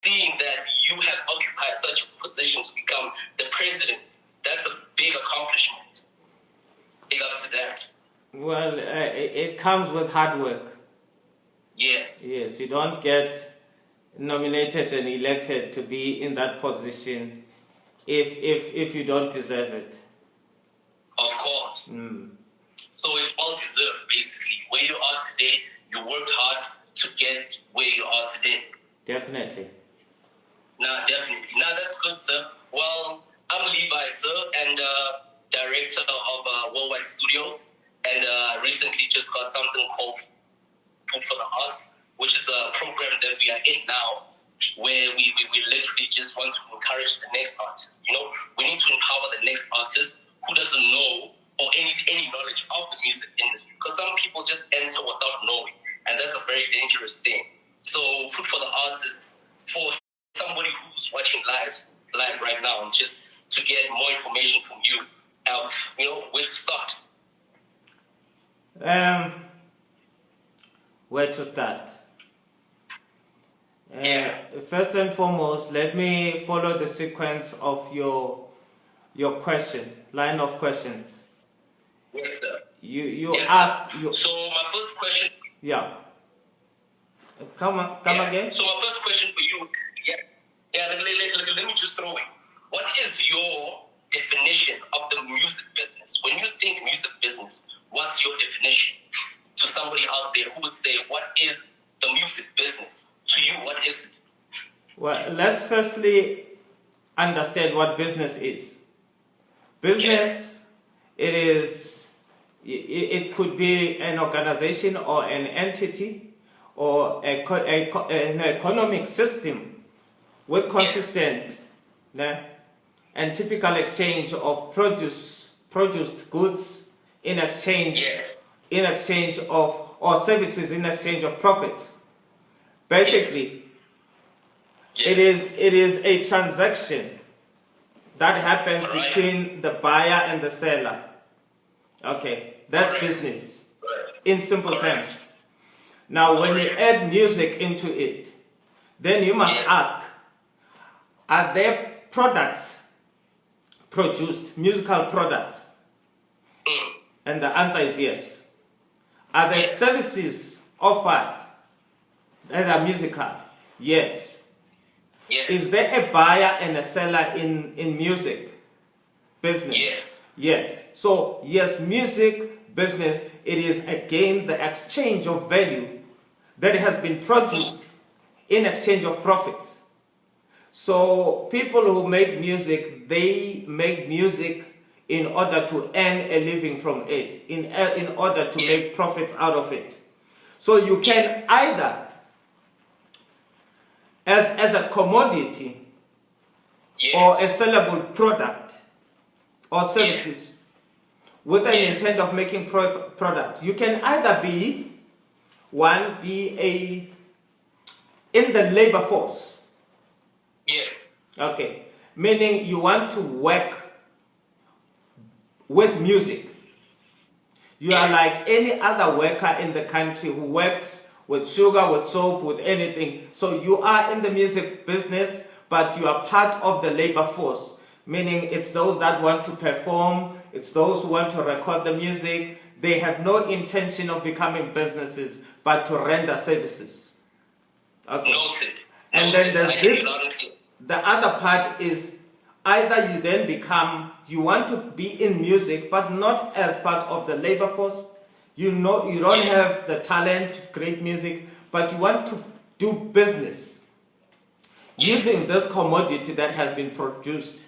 seeing that you have occupied such a position to become the president, that's a big accomplishment. Big ups to that. Well, it comes with hard work. Yes. Yes, you don't get nominated and elected to be in that position if you don't deserve it. Of course. So it's well deserved, basically. Where you are today, you worked hard to get where you are today. Definitely. Definitely. That's good, sir. Well, I'm Levi, sir, and director of Worldwide Studios, and recently just got something called Food for the Arts, which is a program that we are in now, where we literally just want to encourage the next artist. We need to empower the next artist who doesn't know or any knowledge of the music industry, because some people just enter without knowing, and that's a very dangerous thing. So Food for the Arts is for somebody who's watching live right now, and just to get more information from you, where to start. Where to start? First and foremost, let me follow the sequence of your line of questions. Yes, sir. You yes, asked. So my first question. Yeah. Come again. So my first question for you. Let me just throw in. What is your definition of the music business? When you think music business, what's your definition? To somebody out there who would say, what is the music business? To you, what is it? Well, let's firstly understand what business is. Business, it could be an organization or an entity or an economic system with consistent and typical exchange of produced goods in exchange of, or services in exchange of profits. Basically, it is a transaction that happens between the buyer and the seller. Okay, that's business in simple terms. Now, when you add music into it, then you must ask, are there products produced, musical products? And the answer is yes. Are there services offered that are musical? Yes. Is there a buyer and a seller in music business? Yes. So yes, music business, it is again the exchange of value that has been produced in exchange of profits. So people who make music, they make music in order to earn a living from it, in order to make profits out of it. So you can either, as a commodity or a sellable product or services with an intent of making products, you can either be in the labor force. Okay. Meaning you want to work with music. You are like any other worker in the country who works with sugar, with soap, with anything. So you are in the music business, but you are part of the labor force. Meaning it's those that want to perform, it's those who want to record the music. They have no intention of becoming businesses, but to render services. Okay. Noted. And then there's this. The other part is either you then you want to be in music, but not as part of the labor force. You don't have the talent to create music, but you want to do business using this commodity that has been produced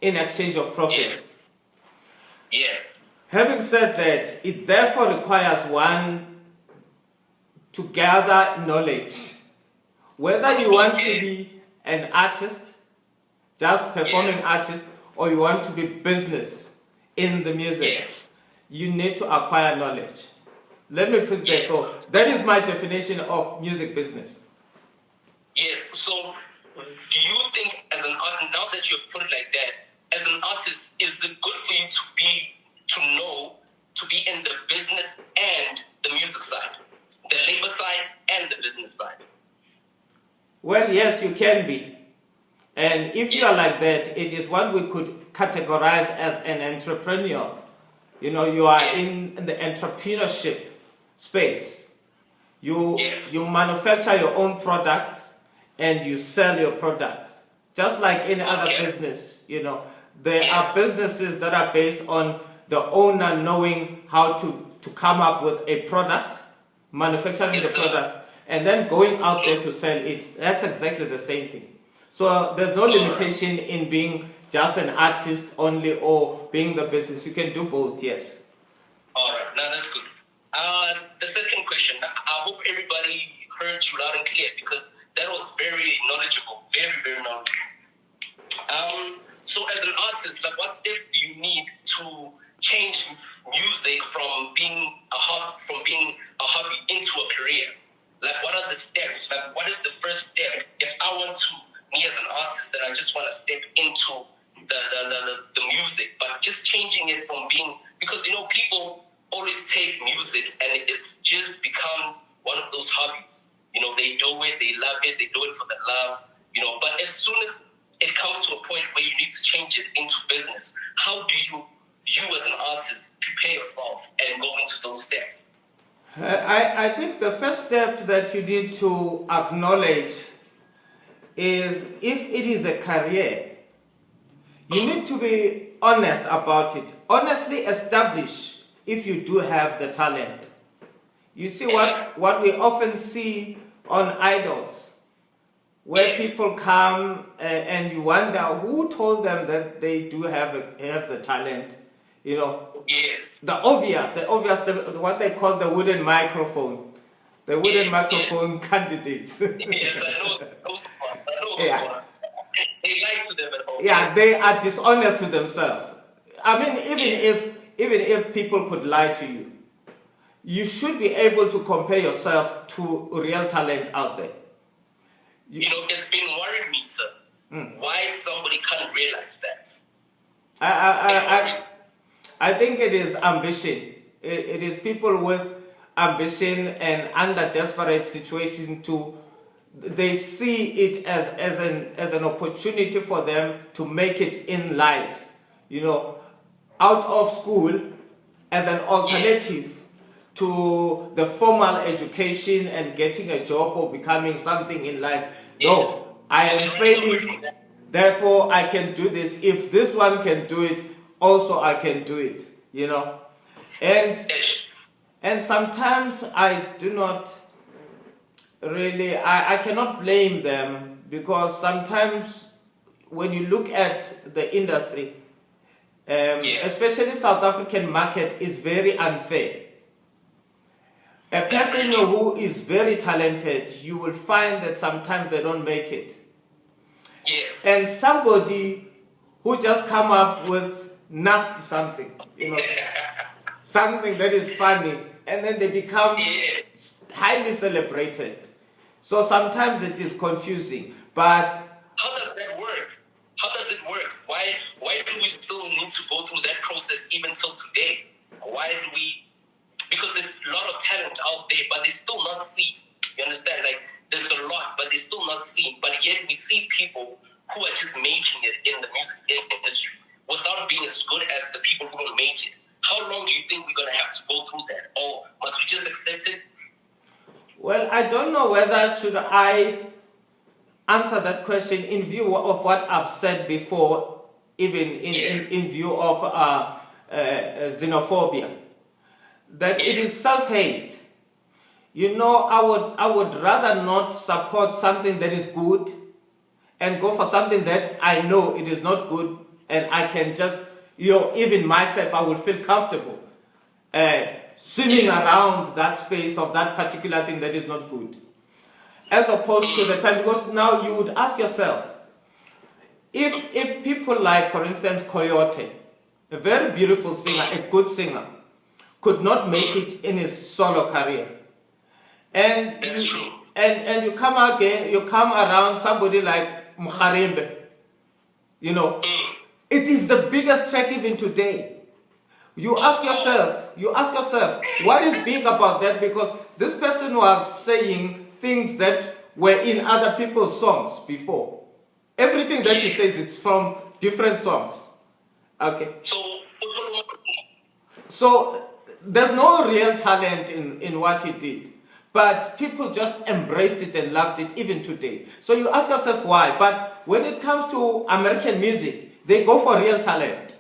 in exchange of profits. Having said that, it therefore requires one to gather knowledge. Whether you want to be an artist, just performing artist, or you want to be business in the music, you need to acquire knowledge. Let me put that. So that is my definition of music business. So do you think, as an artist, now that you've put it like that, as an artist, is it good for you to be in the business and the music side, the labor side and the business side? Well, yes, you can be. And if you are Yes. like that, it is what we could categorize as an entrepreneur. You are Yes. in the entrepreneurship space. You Yes. you manufacture your own products and you sell your products. Just like any other Okay. business, there Yes. are businesses that are based on the owner knowing how to come up with a product, manufacturing Yes, the sir. product, and then going out there to sell it. That's exactly the same thing. So there's no Alright. limitation in being just an artist only or being the business. You can do both, yes. All right, now that's good. The second question, I hope everybody heard you loud and clear because that was very knowledgeable, very, very knowledgeable. So as an artist, like what steps do you need to change music from being a hobby into a career? Like what are the steps? Like what is the first step if I want to, me as an artist, that I just want to step into the music, but just changing it from being, because people always take music and it's just becomes one of those hobbies. They do it, they love it, they do it for the love, but as soon as it comes to a point where you need to change it into business, how do you as an artist prepare yourself and go into those steps? I think the first step that you need to acknowledge is if it is a career, you need to be honest about it. Honestly establish if you do have the talent. You see what we often see on idols, where Yes. people come and you wonder who told them that they do have the talent. Yes. The obvious, what they call the wooden microphone, the wooden Yes, microphone candidates. Yes, I know those one. I know those Yeah. one. They lie to them at home. Yeah, Yes. they are dishonest to themselves. I mean, Yes. even if people could lie to you, you should be able to compare yourself to real talent out there. It's been worrying me, sir. Why somebody can't realize that? I think it is ambition. It is people with ambition and under desperate situation they see it as an opportunity for them to make it in life. Out of school as an alternative to the formal education and getting a job or becoming something in life. Yes. No, I am failing. Therefore, I can do this. If this one can do it, also I can do it. And sometimes I do not really, I cannot blame them because sometimes when you look at the industry, especially South African market, is very unfair. A person who is very talented, you will find that sometimes they don't make it. Yes. And somebody who just come up with nasty something, something that is funny, and then they become highly celebrated. So sometimes it is confusing, but how does that work? How does it work? Why do we still need to go through that process even till today? Why do we? Because there's a lot of talent out there, but they still not seen. You understand? Like there's a lot, but they still not seen. But yet we see people who are just making it in the music industry without being as good as the people who don't make it. How long do you think we're gonna have to go through that? Or must we just accept it? Well, I don't know whether should I answer that question in view of what I've said before, even in view of xenophobia, that it is self-hate. I would rather not support something that is good and go for something that I know it is not good, and I can just, even myself, I would feel comfortable swimming around that space of that particular thing that is not good. As opposed to the time, because now you would ask yourself, if people like, for instance, Coyote, a very beautiful singer, a good singer, could not make it in his solo career, and you come around somebody like Mkharembe, it is the biggest track even today. You ask yourself, what is big about that? Because this person was saying things that were in other people's songs before. Everything that he says, it's from different songs. Okay. So there's no real talent in what he did. But people just embraced it and loved it even today. So you ask yourself why. But when it comes to American music, they go for real talent.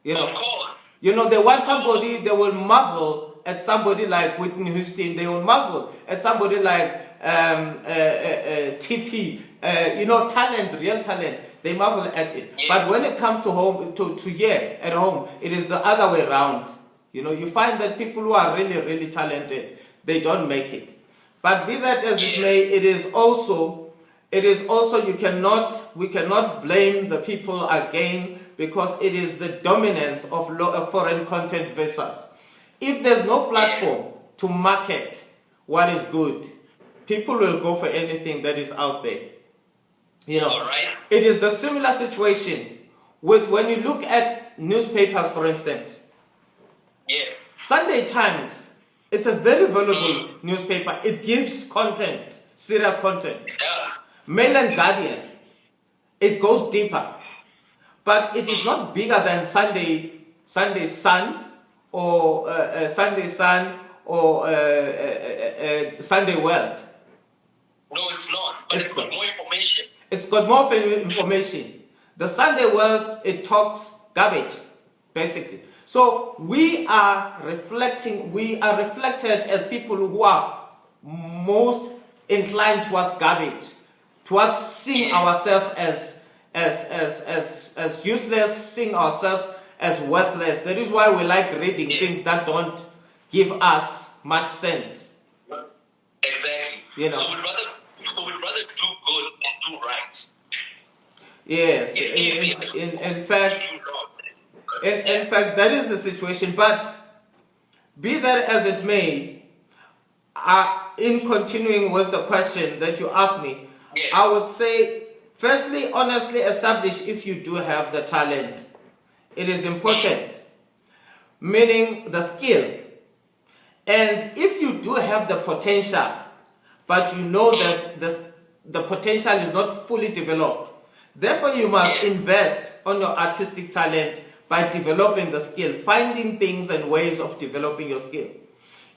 You know, of course. You know, they want somebody, they will marvel at somebody like Whitney Houston. They will marvel at somebody like TP. You know, talent, real talent. They marvel at it. Yes. But when it comes to home, to here at home, it is the other way around. You know, you find that people who are really, really talented, they don't make it. But be that as it may, it is also we cannot blame the people again, because it is the dominance of foreign content versus. If there's no platform to market what is good, people will go for anything that is out there. You know, Alright. It is the similar situation with when you look at newspapers, for instance. Yes. Sunday Times, it's a very valuable newspaper. It gives content, serious content. It does. Mail and Guardian, it goes deeper. But it is not bigger than Sunday Sun or Sunday Sun or Sunday World. No, it's not. But it's got more information. It's got more information. The Sunday World, it talks garbage, basically. So we are reflected as people who are most inclined towards garbage, towards seeing ourselves as useless, seeing ourselves as worthless. That is why we like reading things that don't give us much sense. Exactly. You know. So we'd rather do good and do right. Yes. It's easier. In fact, that is the situation. But be that as it may, in continuing with the question that you asked me, I would say, firstly, honestly establish if you do have the talent. It is important, meaning the skill. And if you do have the potential, but you know that the potential is not fully developed, therefore you must invest on your artistic talent by developing the skill, finding things and ways of developing your skill.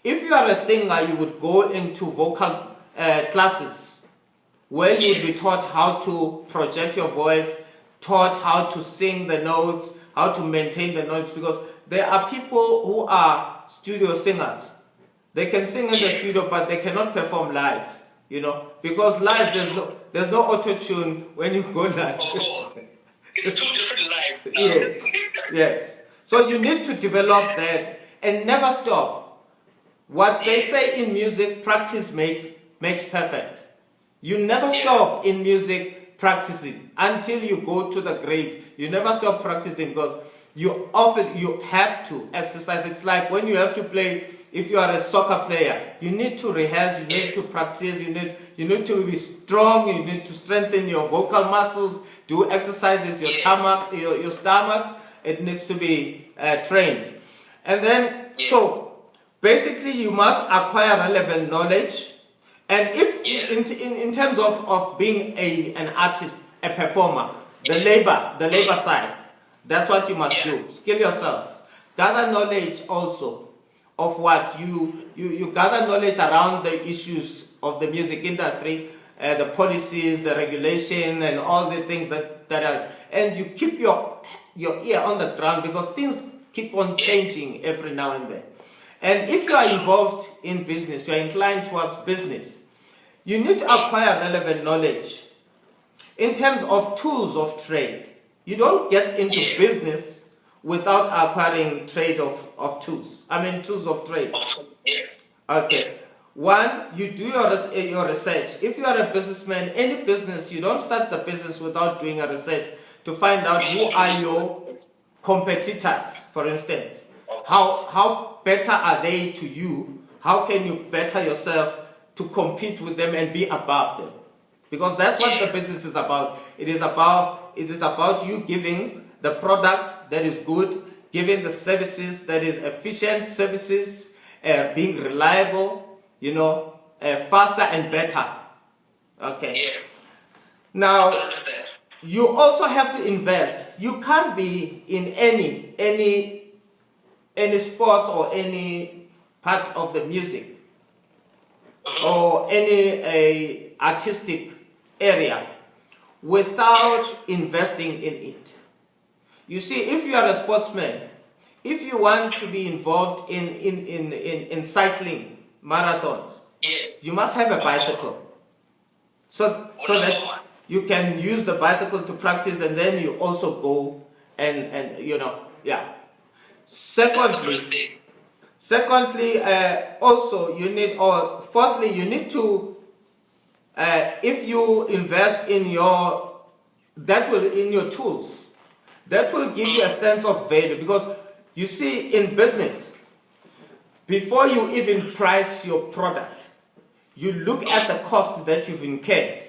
If you are a singer, you would go into vocal classes where you would be taught how to project your voice, taught how to sing the notes, how to maintain the notes, because there are people who are studio singers. They can sing in the studio, but they cannot perform live, you know, because live there's no auto-tune when you go live. Of course. It's two different lives now. Yes. So you need to develop that and never stop. What they say in music, practice makes perfect. You never stop in music practicing until you go to the grave. You never stop practicing, because you have to exercise. It's like when you have to play. If you are a soccer player, you need to rehearse, you need to practice, you need to be strong, you need to strengthen your vocal muscles, do exercises, your stomach, it needs to be trained. And then, so basically you must acquire relevant knowledge. And if in terms of being an artist, a performer, the labor side, that's what you must do. Skill yourself. Gather knowledge also of what you gather knowledge around the issues of the music industry, the policies, the regulation, and all the things that are, and you keep your ear on the ground, because things keep on changing every now and then. And if you are involved in business, you are inclined towards business, you need to acquire relevant knowledge in terms of tools of trade. You don't get into business without acquiring trade of tools. I mean, tools of trade. Yes. Okay. One, you do your research. If you are a businessman, any business, you don't start the business without doing a research to find out who are your competitors, for instance. How better are they to you? How can you better yourself to compete with them and be above them? Because that's what the business is about. It is about you giving the product that is good, giving the services that is efficient services, being reliable, faster and better. Okay. Yes. Now, 100%. you also have to invest. You can't be in any sport or any part of the music or any artistic area without investing in it. You see, if you are a sportsman, if you want to be involved in cycling marathons, Yes. you must have a bicycle. So that you can use the bicycle to practice, and then you also go and yeah. Secondly, also you need, or fourthly, you need to, if you invest in your tools, that will give you a sense of value, because you see, in business, before you even price your product, you look at the cost that you've incurred,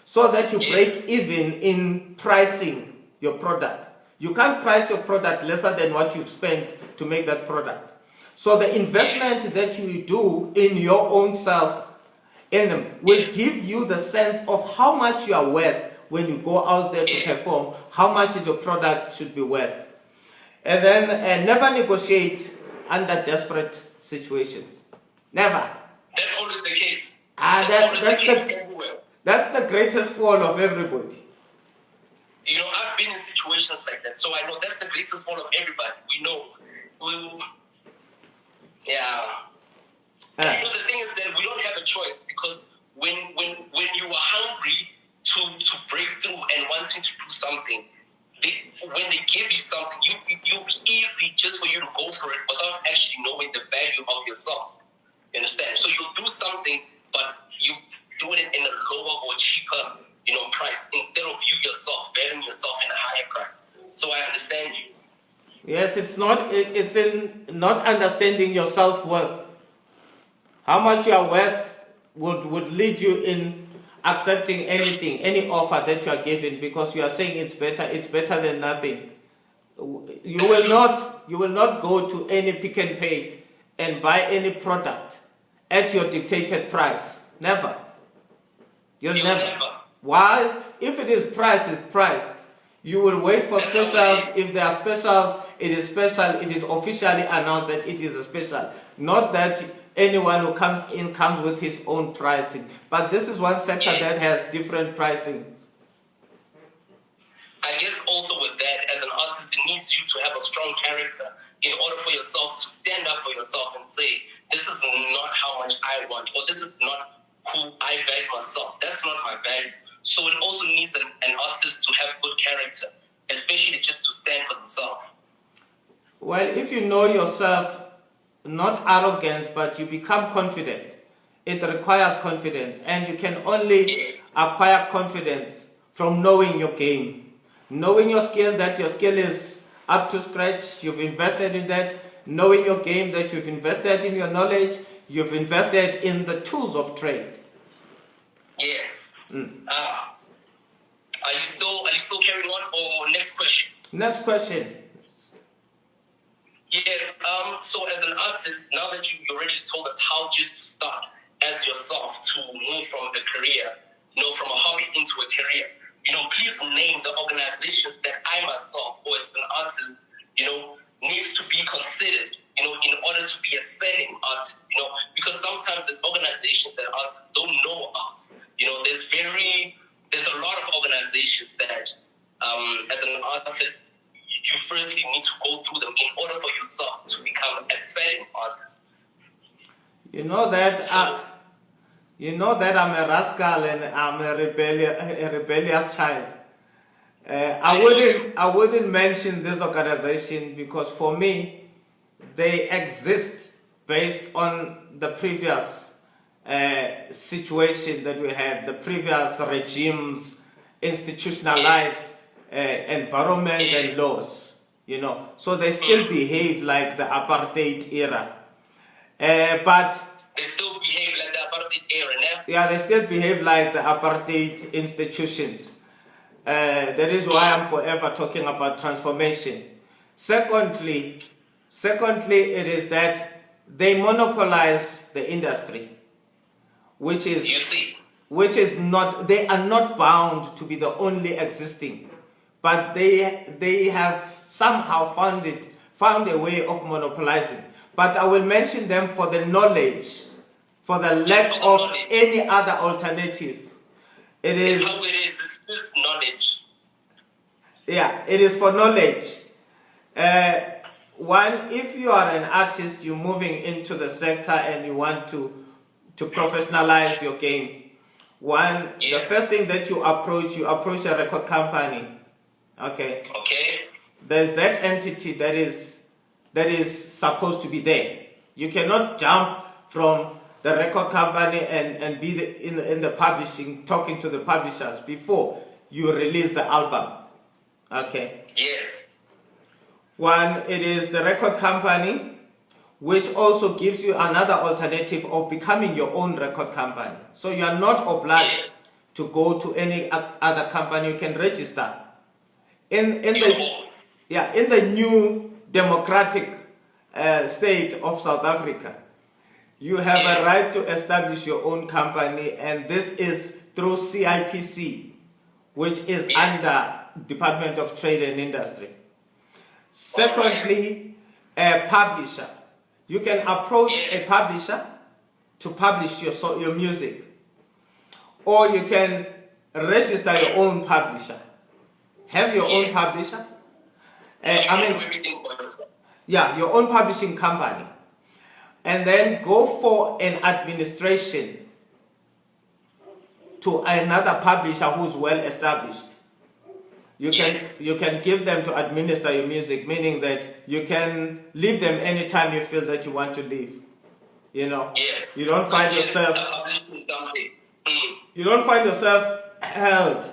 so that you break even in pricing your product. You can't price your product lesser than what you've spent to make that product. So the investment that you do in your own self in them will give you the sense of how much you are worth when you go out there to perform, how much is your product should be worth. And then never negotiate under desperate situations. Never. That's always the case. That's the greatest fall of everybody. You know, I've been in situations like that, so I know that's the greatest fall of everybody. We know. And you know, the thing is that we don't have a choice, because when you are hungry to break through and wanting to do something, when they give you something, you'll be easy just for you to go for it without actually knowing the value of yourself. You understand? So you'll do something, but you do it in a lower or cheaper, price, instead of you yourself valuing yourself in a higher price. So I understand you. Yes, it's in not understanding your self-worth. How much you are worth would lead you in accepting anything, any offer that you are given, because you are saying it's better than nothing. You will not go to any Pick and Pay and buy any product at your dictated price. Never. You'll never. Why? If it is priced, it's priced. You will wait for specials. If there are specials, it is special. It is officially announced that it is a special. Not that anyone who comes in comes with his own pricing. But this is one sector that has different pricing. I guess also with that, as an artist, it needs you to have a strong character in order for yourself to stand up for yourself and say, this is not how much I want, or this is not who I value myself. That's not my value. So it also needs an artist to have good character, especially just to stand for themselves. Well, if you know yourself, not arrogance, but you become confident, it requires confidence, and you can only acquire confidence from knowing your game, knowing your skill, that your skill is up to scratch, you've invested in that, knowing your game, that you've invested in your knowledge, you've invested in the tools of trade. Yes. Are you still carrying on, or next question? Next question. Yes. So as an artist, now that you already told us how just to start as yourself to move from the career, from a hobby into a career, please name the organizations that I myself, or as an artist, needs to be considered, in order to be a selling artist, because sometimes there's organizations that artists don't know about. There's a lot of organizations that, as an artist, you firstly need to go through them in order for yourself to become a selling artist. You know that I'm a rascal and I'm a rebellious child. I wouldn't mention this organization, because for me, they exist based on the previous situation that we had, the previous regimes, institutionalized environment and laws, so they still behave like the apartheid era. But they still behave like the apartheid era now? Yeah, they still behave like the apartheid institutions. That is why I'm forever talking about transformation. Secondly, it is that they monopolize the industry, which is, which is not, they are not bound to be the only existing, but they have somehow found a way of monopolizing. But I will mention them for the knowledge, for the lack of knowledge. any other alternative. It's how it is. It's just knowledge. Yeah, it is for knowledge. One, if you are an artist, you're moving into the sector and you want to professionalize your game. One, Yes. the first thing that you approach a record company. Okay. Okay. There's that entity that is supposed to be there. You cannot jump from the record company and be in the publishing, talking to the publishers before you release the album. Okay. Yes. One, it is the record company, which also gives you another alternative of becoming your own record company. So you are not obliged Yes. to go to any other company. You can register in Your the own. in the new democratic state of South Africa. You have Yes. a right to establish your own company, and this is through CIPC, which is Yes. under Department of Trade and Industry. Secondly, a publisher. You can approach Yes. a publisher to publish your music, or you can register your own publisher. Have your own Yes. publisher. So you I can mean, do everything for yourself. yeah, your own publishing company, and then go for an administration to another publisher who's well established. You can Yes. you can give them to administer your music, meaning that you can leave them anytime you feel that you want to leave. You know, Yes. you don't find Because yourself publishing something. you don't find yourself held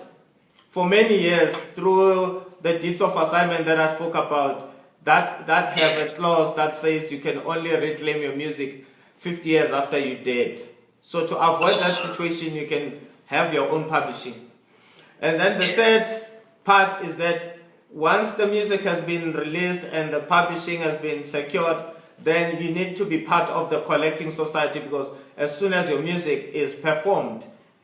for many years through the deeds of assignment that I spoke about. That have Yes. a clause that says you can only reclaim your music 50 years after you dead. So to avoid that situation, you can have your own publishing. And then the Yes. third part is that once the music has been released and the publishing has been secured, then you need to be part of the collecting society, because as soon as your music is performed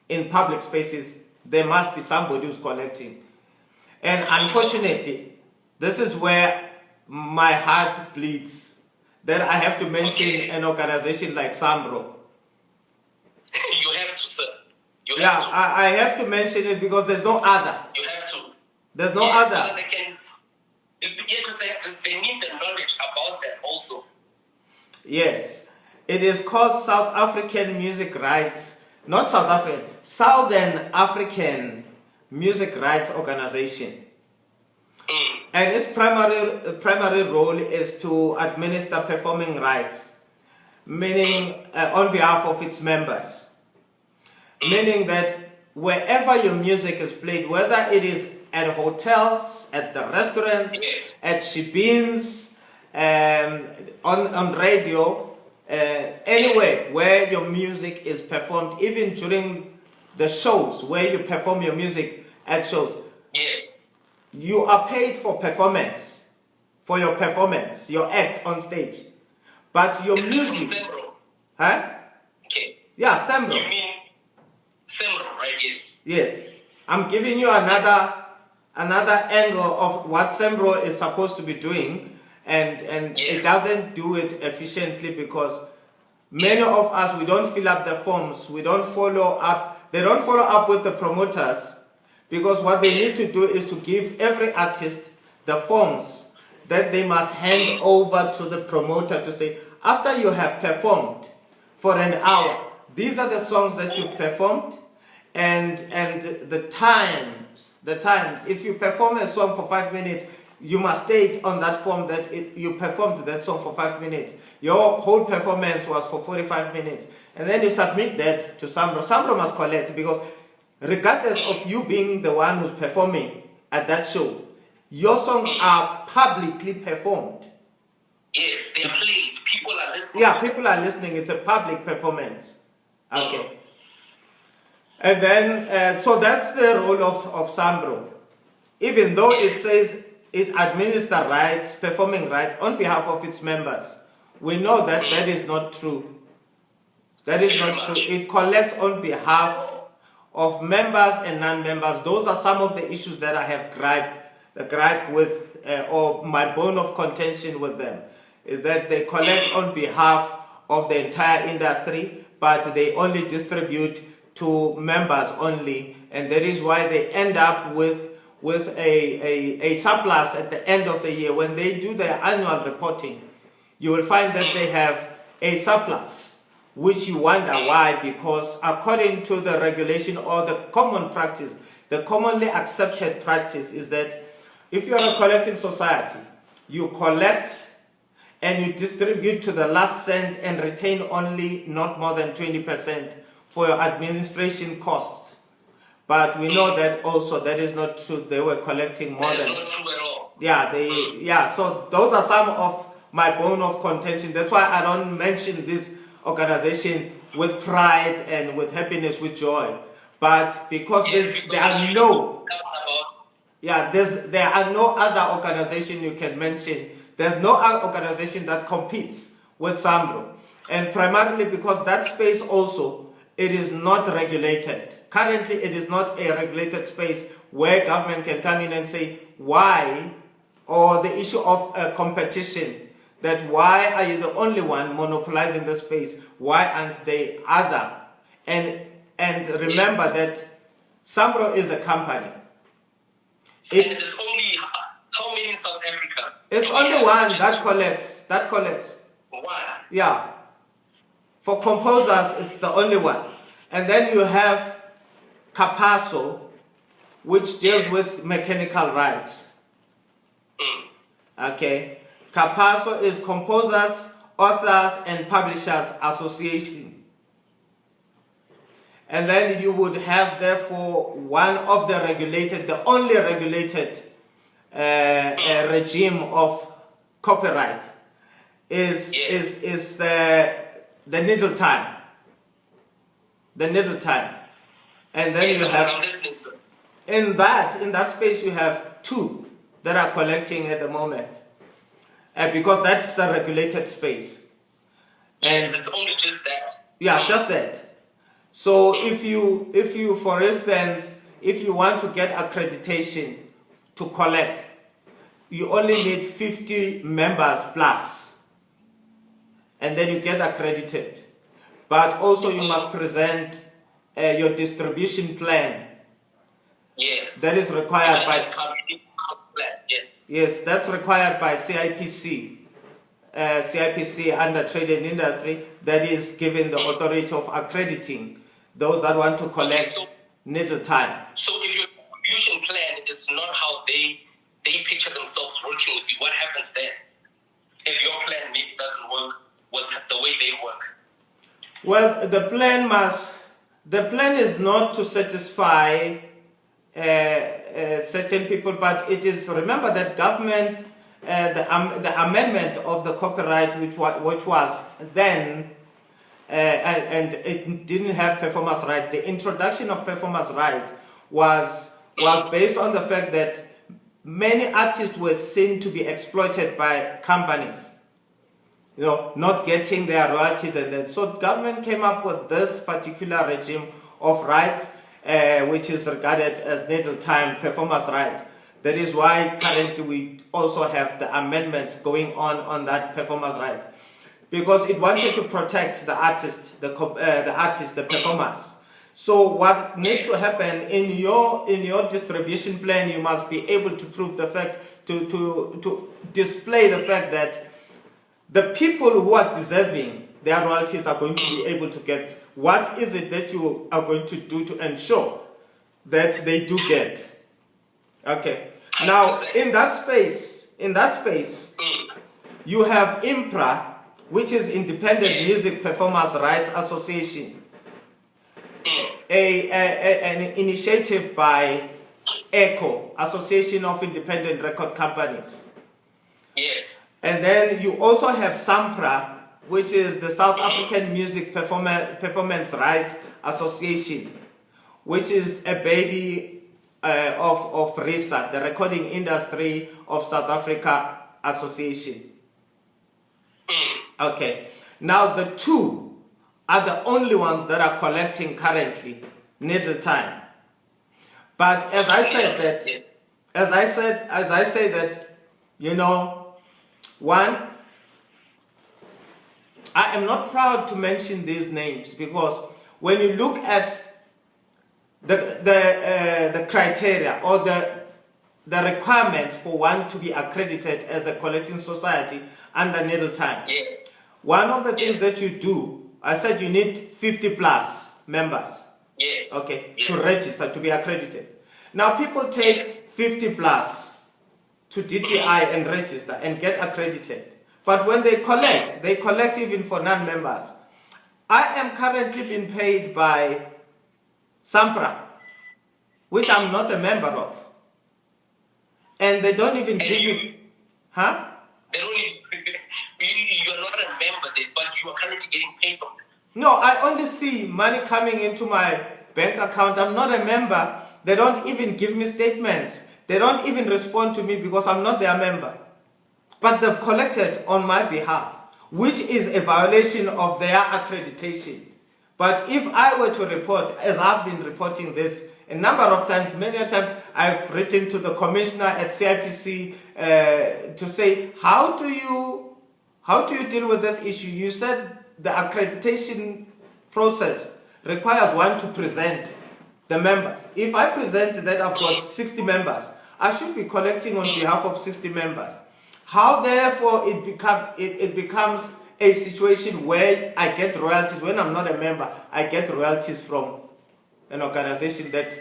in public spaces, there must be somebody who's collecting. And unfortunately, this is where my heart bleeds, that I have to mention Okay. an organization like Sambro. You have to, sir. You Yeah, have to. I have to mention it because there's no other. You have to. There's no Yes, so other. that they can. Yeah, because they need the knowledge about that also. Yes. It is called South African Music Rights, not South African, Southern African Music Rights Organization. And its primary role is to administer performing rights, meaning on behalf of its members. Meaning that wherever your music is played, whether it is at hotels, at the restaurants, Yes. at shebins, on radio, anywhere where your music is performed, even during the shows where you perform your music at shows, Yes. you are paid for performance, for your performance, your act on stage. But your It's music, Sembro. huh? Okay. Yeah, Sambro. You mean Sembro, right? Yes. Yes. I'm giving you another angle of what Sembro is supposed to be doing, and it Yes. doesn't do it efficiently because many Yes. of us, we don't fill up the forms, we don't follow up, they don't follow up with the promoters, because what they Yes. need to do is to give every artist the forms that they must hand over to the promoter to say, after you have performed for an hour, Yes. these are the songs that you've performed, and the times. If you perform a song for 5 minutes, you must state on that form that you performed that song for 5 minutes. Your whole performance was for 45 minutes. And then you submit that to Sambro. Sambro must collect, because regardless of you being the one who's performing at that show, your songs are publicly performed. Yes, they are played. People are listening. Yeah, people are listening. It's a public performance. Okay. And then, so that's the role of Sambro. Even though it Yes. says it administers rights, performing rights on behalf of its members, we know that that is not true. That is Very not much. true. It collects on behalf of members and non-members. Those are some of the issues that I have gripe with, or my bone of contention with them, is that they collect on behalf of the entire industry, but they only distribute to members only, and that is why they end up with a surplus at the end of the year. When they do their annual reporting, you will find that they have a surplus, which you wonder why, because according to the regulation or the common practice, the commonly accepted practice is that if you are a collecting society, you collect and you distribute to the last cent and retain only not more than 20% for your administration costs. But we know that also that is not true. They were collecting more That's than... not true at all. Yeah, so those are some of my bone of contention. That's why I don't mention this organization with pride and with happiness, with joy. But because there are no other organization you can mention. There's no other organization that competes with SAMRO. And primarily because that space also, it is not regulated. Currently, it is not a regulated space where government can come in and say why, or the issue of competition, that why are you the only one monopolizing the space? Why aren't they other? And remember that SAMRO is a company. And there's only how many in South Africa? It's only one that collects. One. Yeah. For composers, it's the only one. And then you have Capasso, which deals with mechanical rights. Okay. Capasso is Composers, Authors and Publishers Association. And then you would have, therefore, one of the regulated, the only regulated regime of copyright is the needle time. The needle time. And then you have, in that space, you have two that are collecting at the moment. Because that's a regulated space. And yes, it's only just that. Yeah, just that. So if you, for instance, if you want to get accreditation to collect, you only need 50 members plus, and then you get accredited. But also you must present your distribution plan. Yes. That is required by... Yes. Yes, that's required by CIPC. CIPC under Trade and Industry, that is given the authority of accrediting those that want to collect needle time. So if your distribution plan is not how they picture themselves working with you, what happens then? If your plan maybe doesn't work with the way they work? Well, the plan is not to satisfy certain people, but it is, remember that government, the amendment of the copyright, which was then, and it didn't have performance right. The introduction of performance right was based on the fact that many artists were seen to be exploited by companies, not getting their royalties, and then so government came up with this particular regime of right, which is regarded as needle time performance right. That is why currently we also have the amendments going on that performance right, because it wanted to protect the artist, the performers. So what needs to happen in your distribution plan, you must be able to prove the fact, to display the fact that the people who are deserving their royalties are going to be able to get. What is it that you are going to do to ensure that they do get? Okay. Now, in that space, you have IMPRA, which is Independent Music Performers Rights Association, an initiative by ECHO, Association of Independent Record Companies. Yes. And then you also have SAMPRA, which is the South African Music Performance Rights Association, which is a baby of RISA, the Recording Industry of South Africa Association. Okay. Now the two are the only ones that are collecting currently needle time. But as I said that, as I say that, you know, one, I am not proud to mention these names because when you look at the criteria or the requirements for one to be accredited as a collecting society under needle time. Yes. One of the things that you do, I said you need 50 plus members. Yes. Okay, yes. to register, to be accredited. Now people take yes. 50 plus to DTI and register and get accredited. But when they collect even for non-members. I am currently being paid by Sampra, which I'm not a member of. And they don't even give me... Huh? They don't even... You're not a member, but you are currently getting paid from them. No, I only see money coming into my bank account. I'm not a member. They don't even give me statements. They don't even respond to me because I'm not their member. But they've collected on my behalf, which is a violation of their accreditation. But if I were to report, as I've been reporting this a number of times, many times, I've written to the commissioner at CIPC to say, how do you deal with this issue? You said the accreditation process requires one to present the members. If I present that I've got 60 members, I should be collecting on behalf of 60 members. How therefore it becomes a situation where I get royalties when I'm not a member, I get royalties from an organization that...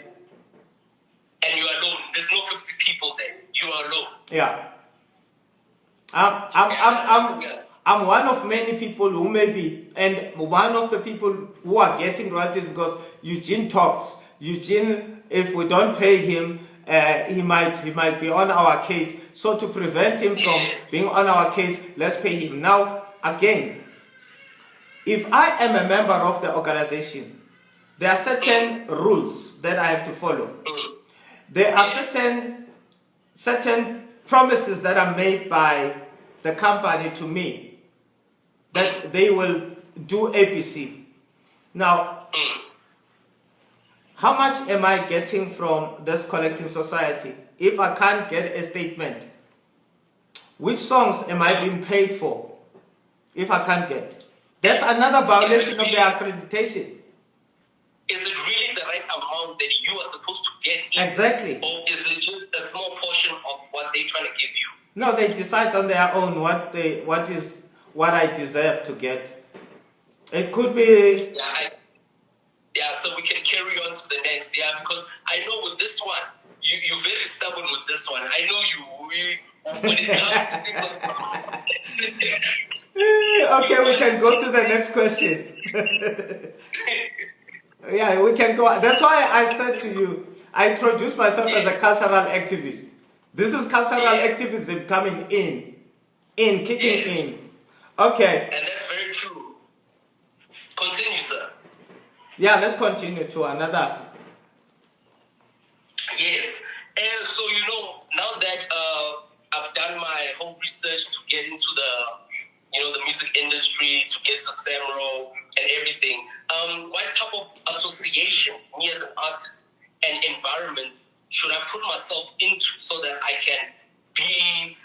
And you are alone. There's no 50 people there. You are alone. Yeah. I'm one of many people who may be, and one of the people who are getting royalties because Eugene talks. Eugene, if we don't pay him, he might be on our case. So to prevent him from being on our case, let's pay him. Now, again, if I am a member of the organization, there are certain rules that I have to follow. There are certain promises that are made by the company to me that they will do ABC. Now, how much am I getting from this collecting society if I can't get a statement? Which songs am I being paid for if I can't get? That's another violation of the accreditation. Is it really the right amount that you are supposed to get? Exactly. Or is it just a small portion of what they're trying to give you? No, they decide on their own what I deserve to get. It could be... Yeah, so we can carry on to the next. Yeah, because I know with this one, you're very stubborn with this one. I know you. When it comes to things of stuff. Okay, we can go to the next question. Yeah, we can go. That's why I said to you, I introduced myself as a cultural activist. This is cultural activism coming kicking in. Okay. And that's very true. Continue, sir. Yeah, let's continue to another. Yes. And so, now that I've done my whole research to get into the music industry, to get to SAMRO and everything, what type of associations, me as an artist, and environments should I put myself into so that I can be,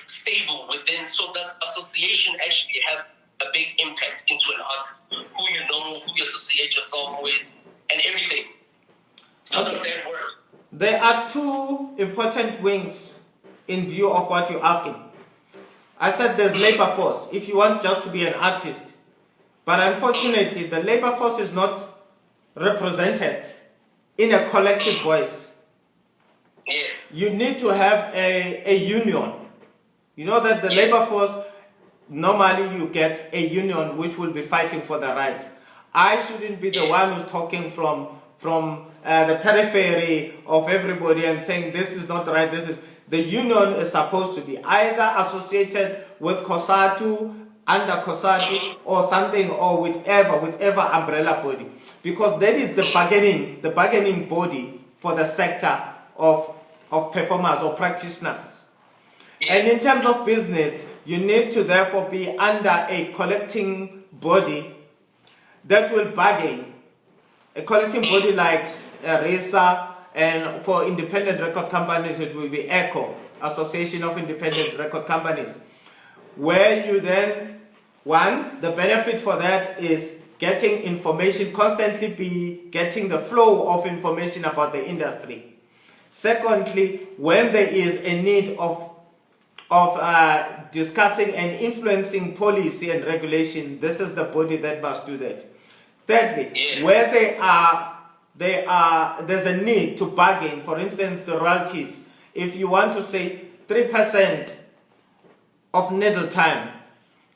stable within? So does association actually have a big impact into an artist, who you know, who you associate yourself with, and everything? How does that work? There are two important wings in view of what you're asking. I said there's labor force, if you want just to be an artist. But unfortunately, the labor force is not represented in a collective voice. Yes. You need to have a union. You know that the labor force, normally you get a union which will be fighting for the rights. I shouldn't be the one who's talking from the periphery of everybody and saying this is not right, this is... The union is supposed to be either associated with COSATU, under COSATU, or something, or whichever umbrella body. Because that is the bargaining body for the sector of performers or practitioners. And in terms of business, you need to therefore be under a collecting body that will bargain A collecting body like RISA, and for independent record companies it will be ECHO, Association of Independent Record Companies, where you then, one, the benefit for that is getting information, constantly be getting the flow of information about the industry. Secondly, when there is a need of discussing and influencing policy and regulation, this is the body that must do that. Thirdly, Yes. where there's a need to bargain, for instance, the royalties. If you want to say 3% of needle time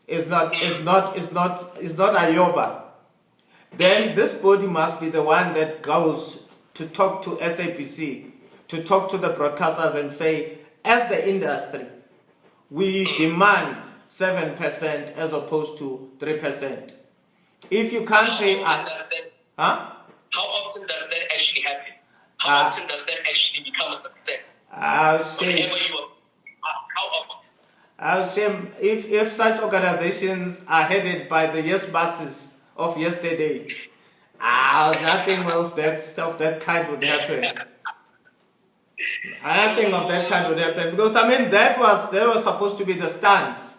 is not Ayoba, then this body must be the one that goes to talk to SABC, to talk to the broadcasters and say, as the industry, we demand 7% as opposed to 3%. If you can't pay us, How often does that actually happen? How often does that actually become a success? I would say, Whenever you are, how often? I would say if such organizations are headed by the yes buses of yesterday, nothing else that kind would happen. Nothing of that kind would happen, because I mean that was supposed to be the stance,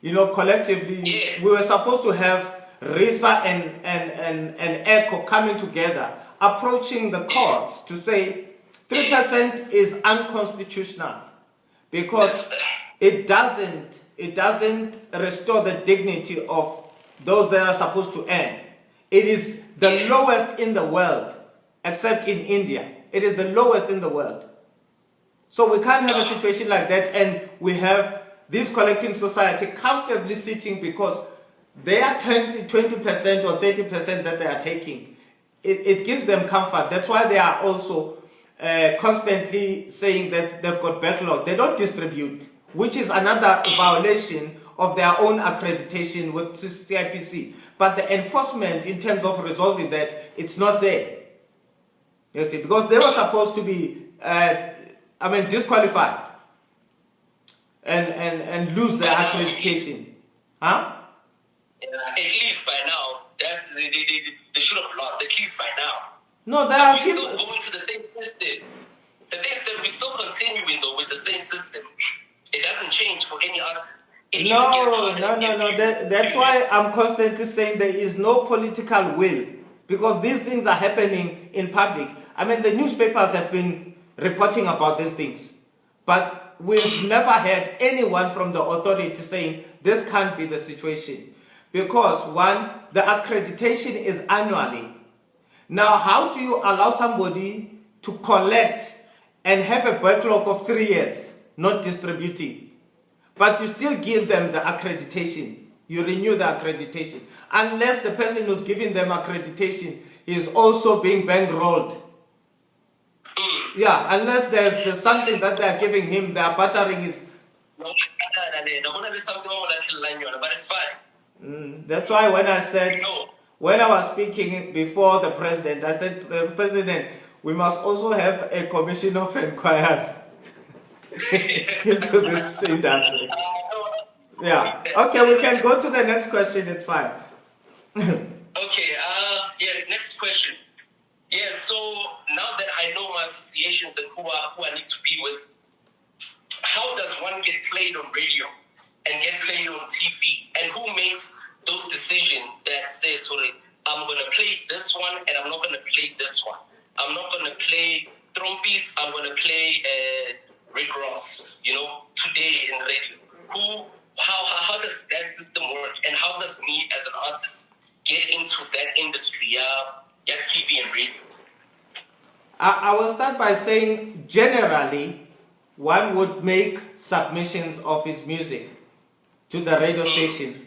collectively. Yes. We were supposed to have RISA and ECHO coming together, approaching the courts to say 3% is unconstitutional because it doesn't restore the dignity of those that are supposed to earn. It is the lowest in the world, except in India. It is the lowest in the world. So we can't have a situation like that, and we have this collecting society comfortably sitting because they are 20% or 30% that they are taking. It gives them comfort. That's why they are also constantly saying that they've got backlog. They don't distribute, which is another violation of their own accreditation with CIPC. But the enforcement in terms of resolving that, it's not there. You see, because they were supposed to be, disqualified and lose their accreditation. Huh? At least by now, they should have lost, at least by now. No, there But are we people. still going to the same system. The thing is that we're still continuing though with the same system. It doesn't change for any artist. It even gets harder. That's why I'm constantly saying there is no political will, because these things are happening in public. I mean, the newspapers have been reporting about these things, but we've never had anyone from the authority saying this can't be the situation, because one, the accreditation is annually. Now, how do you allow somebody to collect and have a backlog of 3 years not distributing, but you still give them the accreditation? You renew the accreditation, unless the person who's giving them accreditation is also being bankrolled. Yeah, unless there's something that they're giving him, they're buttering his. But it's fine. That's why when I was speaking before the president, I said, President, we must also have a commission of inquiry into this industry. Yeah. Okay, we can go to the next question. It's fine. Okay. Yes. Next question. Yes. So now that I know my associations and who I need to be with, how does one get played on radio and get played on TV, and who makes those decisions that say, sorry, I'm going to play this one and I'm not going to play this one. I'm not going to play Trompies, I'm going to play Rick Ross, today in radio. How does that system work, and how does me as an artist get into that industry, TV and radio? I will start by saying, generally, one would make submissions of his music to the radio stations.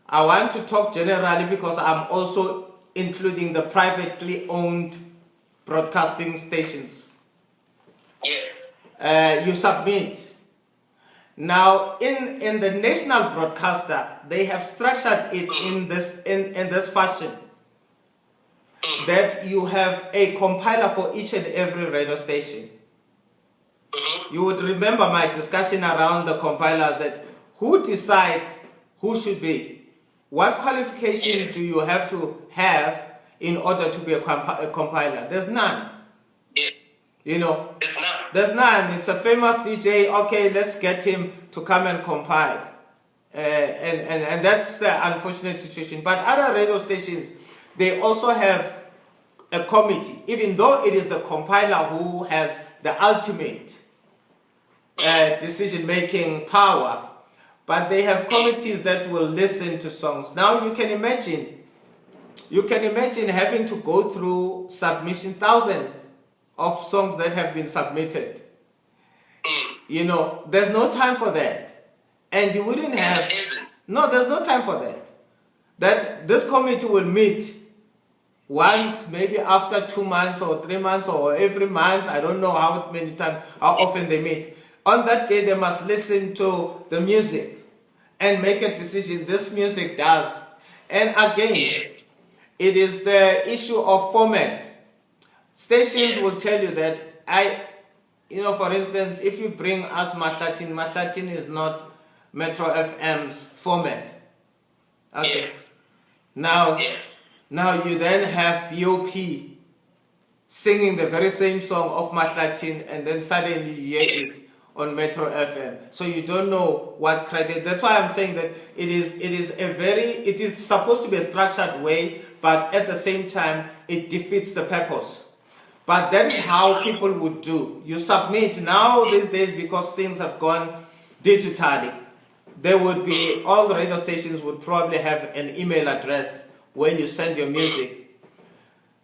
I want to talk generally because I'm also including the privately owned broadcasting stations. Yes. You submit. Now, in the national broadcaster, they have structured it in this fashion, that you have a compiler for each and every radio station. You would remember my discussion around the compilers, that who decides who should be? What qualifications do you have to have in order to be a compiler? There's none. Yeah. There's none. There's none. It's a famous DJ. Okay, let's get him to come and compile. And that's the unfortunate situation. But other radio stations, they also have a committee, even though it is the compiler who has the ultimate decision-making power. But they have committees that will listen to songs. Now you can imagine having to go through submission, thousands of songs that have been submitted. There's no time for that. And you wouldn't have... There isn't. No, there's no time for that. That this committee will meet once, maybe after 2 months or 3 months or every month. I don't know how often they meet. On that day, they must listen to the music and make a decision. This music does. And again, yes, it is the issue of format. Stations yes, will tell you that for instance, if you bring us Mahlatin is not Metro FM's format. Okay. Yes. Now you then have BOP singing the very same song of Mahlatin, and then suddenly you hear it on Metro FM. So you don't know what criteria. That's why I'm saying that it is supposed to be a structured way, but at the same time it defeats the purpose. But that is how people would do. You submit now these days, because things have gone digitally. There would be, all the radio stations would probably have an email address where you send your music.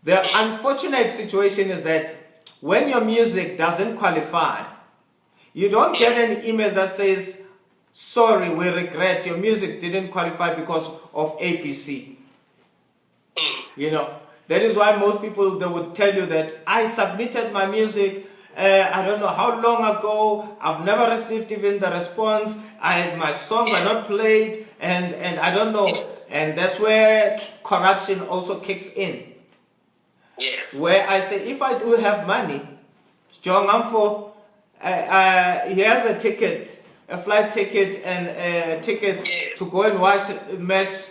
The unfortunate situation is that when your music doesn't qualify, you don't get an email that says, sorry, we regret your music didn't qualify because of ABC. That is why most people, they would tell you that I submitted my music, I don't know how long ago, I've never received even the response, my songs are not played, and I don't know. And that's where corruption also kicks in. Yes. Where I say, if I do have money, John Amfo, he has a ticket, a flight ticket, and a ticket to go and watch a match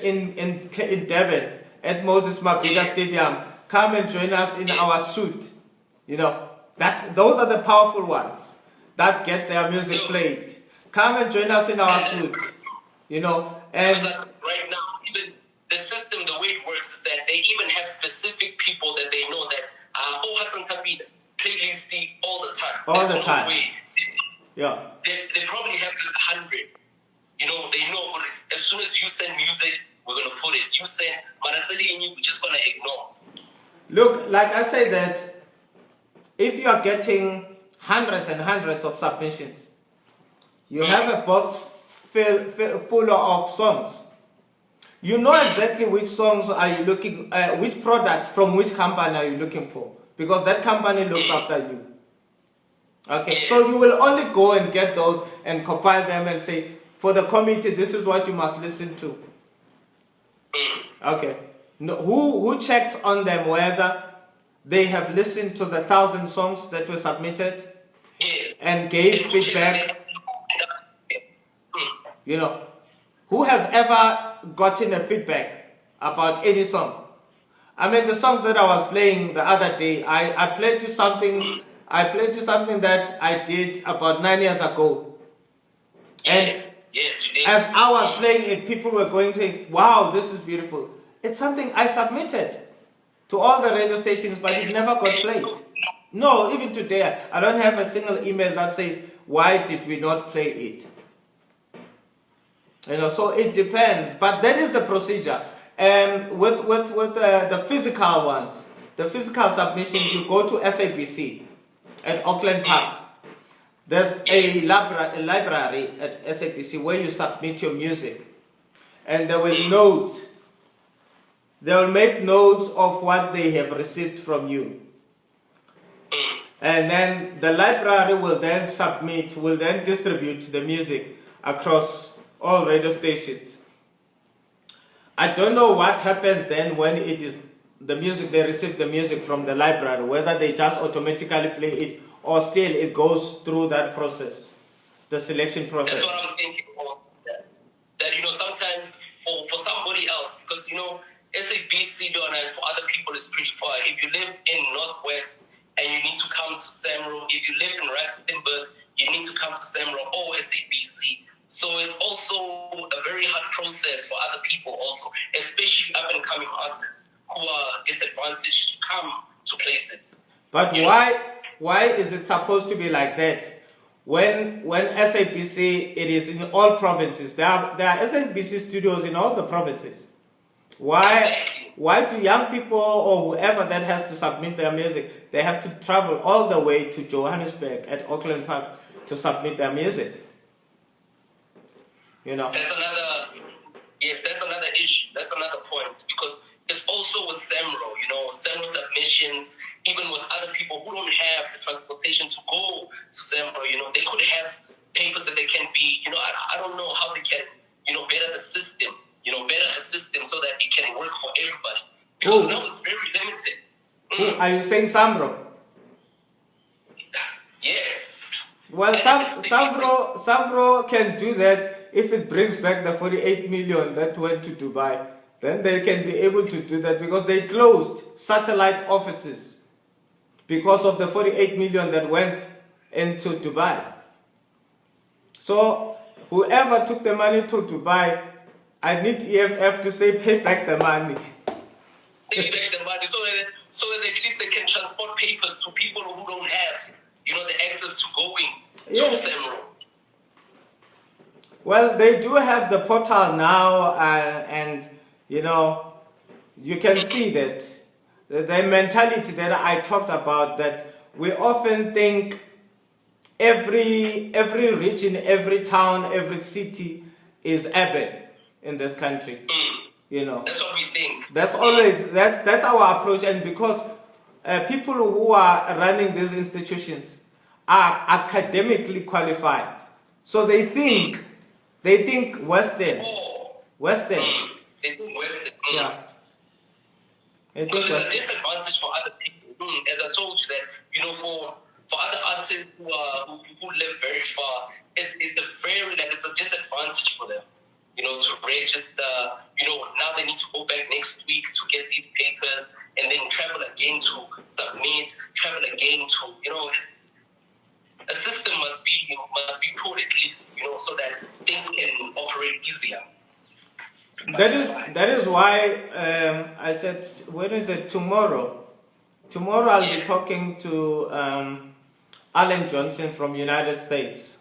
in Devon at Moses Mabhida Stadium. Come and join us in our suit. Those are the powerful ones that get their music played. Come and join us in our suit. And right now, even the system, the way it works is that they even have specific people that they know that Hassan Sabina playlist all the time. All the time. Way. Yeah. They probably have 100. They know as soon as you send music, we're gonna put it. You send Maratsali, we're just gonna ignore. Look, like I say that if you are getting hundreds and hundreds of submissions, you have a box full of songs. You know exactly which songs are you looking, which products from which company are you looking for, because that company looks after you. Okay, so you will only go and get those and compile them and say, for the committee, this is what you must listen to. Okay, who checks on them whether they have listened to the 1,000 songs that were submitted and gave feedback? Who has ever gotten a feedback about any song? I mean, the songs that I was playing the other day, I played you something. I played you something that I did about 9 years ago. Yes, you did. As I was playing it, people were going saying, "Wow, this is beautiful." It's something I submitted to all the radio stations, but it never got played. No, even today, I don't have a single email that says, "Why did we not play it?" So it depends, but that is the procedure. With the physical ones, the physical submissions, you go to SABC at Auckland Park. There's a library at SABC where you submit your music, and they will make notes of what they have received from you. And then the library will then distribute the music across all radio stations. I don't know what happens then when it is the music, they receive the music from the library, whether they just automatically play it or still it goes through that process, the selection process. That's what I'm thinking also. That sometimes for somebody else, because SABC, to be honest, for other people is pretty far. If you live in Northwest and you need to come to Samro, if you live in Rustenburg, you need to come to Samro or SABC. So it's also a very hard process for other people also, especially up-and-coming artists who are disadvantaged to come to places. But why is it supposed to be like that? When SABC, it is in all provinces. There are SABC studios in all the provinces. Why do young people or whoever that has to submit their music, they have to travel all the way to Johannesburg at Auckland Park to submit their music? That's another issue. That's another point, because it's also with SAMRO, SAMRO submissions, even with other people who don't have the transportation to go to SAMRO, they could have papers that they can be, I don't know how they can, better the system, better a system so that it can work for everybody. Because now it's very limited. Are you saying SAMRO? Yes. Well, SAMRO can do that if it brings back the 48 million that went to Dubai. Then they can be able to do that, because they closed satellite offices because of the 48 million that went into Dubai. So whoever took the money to Dubai, I need EFF to say pay back the money. Pay back the money so that at least they can transport papers to people who don't have, the access to going to SAMRO. Well, they do have the portal now, and you can see that the mentality that I talked about, that we often think every region, every town, every city is urban in this country. That's what we think. That's our approach, and because people who are running these institutions are academically qualified, so they think Western. They think Western. Yeah. Because it's a disadvantage for other people. As I told you that, for other artists who live very far, it's a disadvantage for them. To register. Now they need to go back next week to get these papers, and then travel again to submit. Travel again to it's. A system must be put at least, so that things can operate easier. That is why I said, when is it? Tomorrow. Tomorrow I'll be talking to Alan Johnson from United States.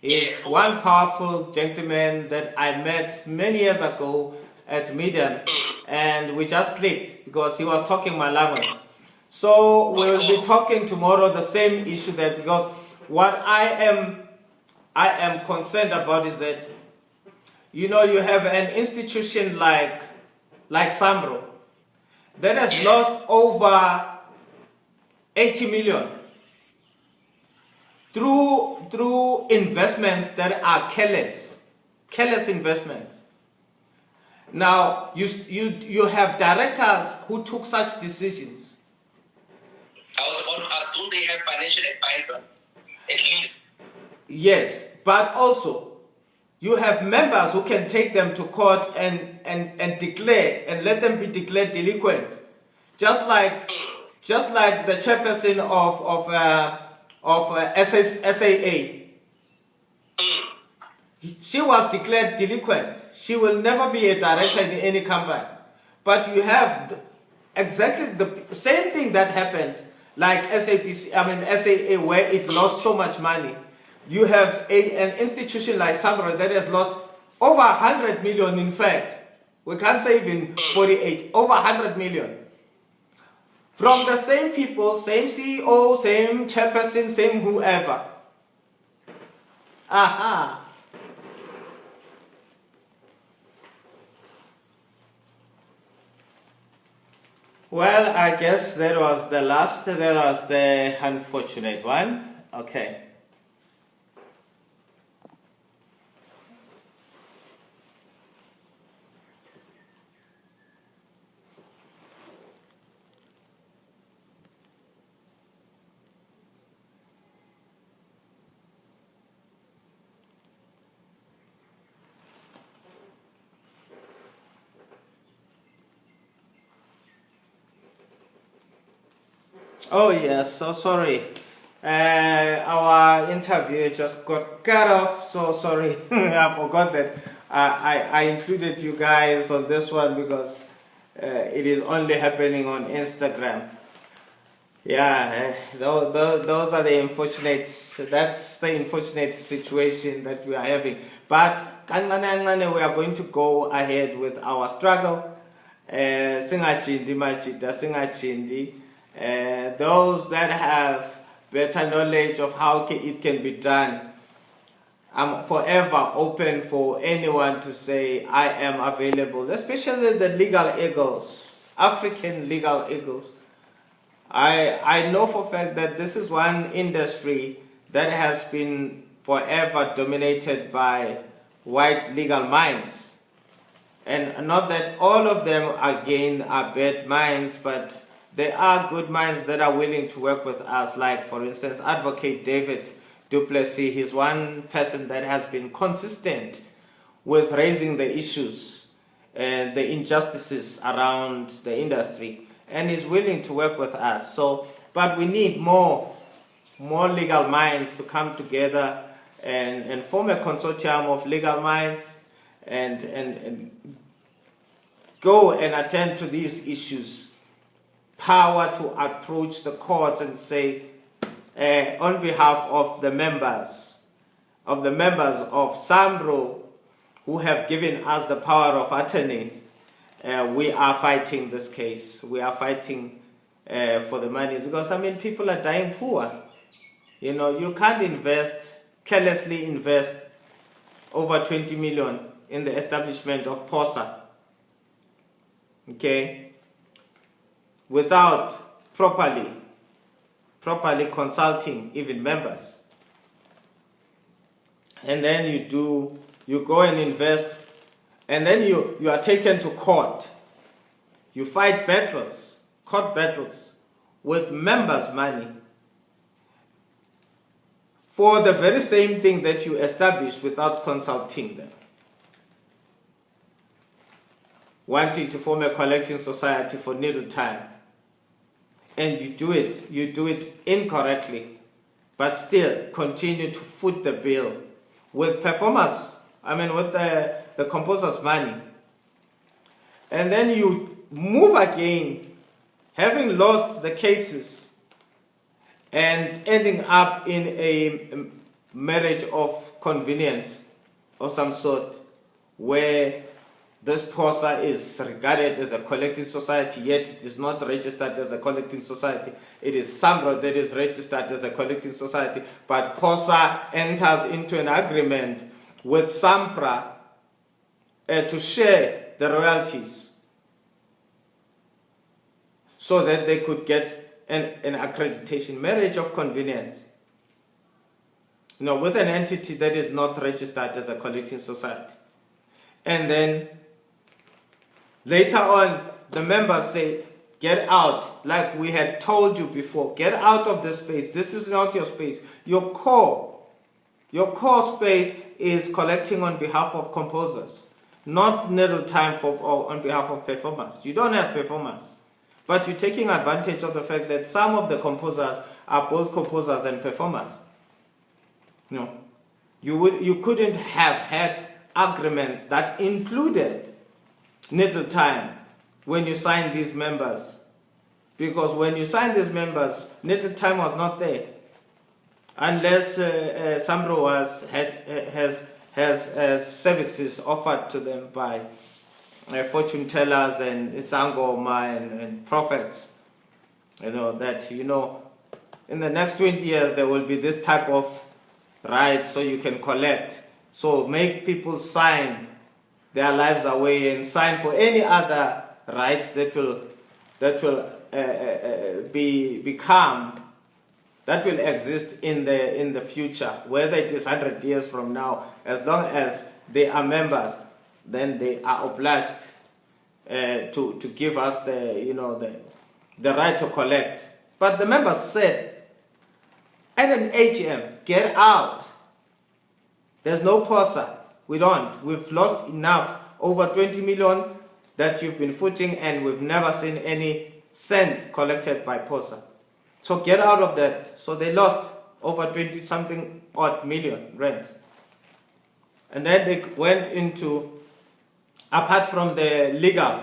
He's one powerful gentleman that I met many years ago at Medium, and we just clicked because he was talking my language. So we'll be talking tomorrow the same issue, that because what I am concerned about is that you have an institution like SAMRO that has lost over 80 million through investments that are careless investments. Now you have directors who took such decisions. I was about to ask, don't they have financial advisors, at least? Yes, but also you have members who can take them to court and declare, and let them be declared delinquent. Just like the chairperson of SAA. She was declared delinquent. She will never be a director in any company. But you have exactly the same thing that happened, like SAA, where it lost so much money. You have an institution like SAMRO that has lost over 100 million, in fact. We can't say even 48, over 100 million. From the same people, same CEO, same chairperson, same whoever. Aha. Well, I guess that was the unfortunate one. Okay. Oh yes, so sorry. Our interview just got cut off. So sorry. I forgot that I included you guys on this one because it is only happening on Instagram. Yeah, those are the unfortunate. That's the unfortunate situation that we are having. But kancane kancane, we are going to go ahead with our struggle. Singachindi machida, singachindi. Those that have better knowledge of how it can be done, I'm forever open for anyone to say I am available, especially the legal eagles, African legal eagles. I know for a fact that this is one industry that has been forever dominated by white legal minds. And not that all of them again are bad minds, but there are good minds that are willing to work with us. Like, for instance, Advocate David Duplessis. He's one person that has been consistent with raising the issues and the injustices around the industry, and is willing to work with us. So, but we need more legal minds to come together and form a consortium of legal minds and go and attend to these issues. Power to approach the courts and say, on behalf of the members of Sambro, who have given us the power of attorney, we are fighting this case. We are fighting for the money, because I mean people are dying poor. You know, you can't carelessly invest over 20 million in the establishment of POSA, okay, without properly consulting even members. And then you go and invest, and then you are taken to court. You fight court battles with members' money for the very same thing that you established without consulting them. Wanting to form a collecting society for little time, and you do it incorrectly, but still continue to foot the bill with performers, with the composer's money. And then you move again, having lost the cases and ending up in a marriage of convenience of some sort, where this POSA is regarded as a collecting society, yet it is not registered as a collecting society. It is SAMRO that is registered as a collecting society, but POSA enters into an agreement with SAMPRA to share the royalties so that they could get an accreditation. Marriage of convenience. With an entity that is not registered as a collecting society. And then later on, the members say, get out, like we had told you before. Get out of this space. This is not your space. Your core space is collecting on behalf of composers, not little time on behalf of performers. You don't have performers, but you're taking advantage of the fact that some of the composers are both composers and performers. You couldn't have had agreements that included little time when you signed these members, because when you signed these members, little time was not there, unless Sambro has services offered to them by fortune tellers and Isangoma and prophets. That in the next 20 years there will be this type of rights, so you can collect. So make people sign their lives away and sign for any other rights that will exist in the future, whether it is 100 years from now. As long as they are members, then they are obliged to give us the right to collect. But the members said at an AGM, get out. There's no POSA. We've lost enough, over 20 million that you've been footing, and we've never seen any cent collected by POSA. So get out of that. So they lost over 20 something odd million rands. And then they went into, apart from the legal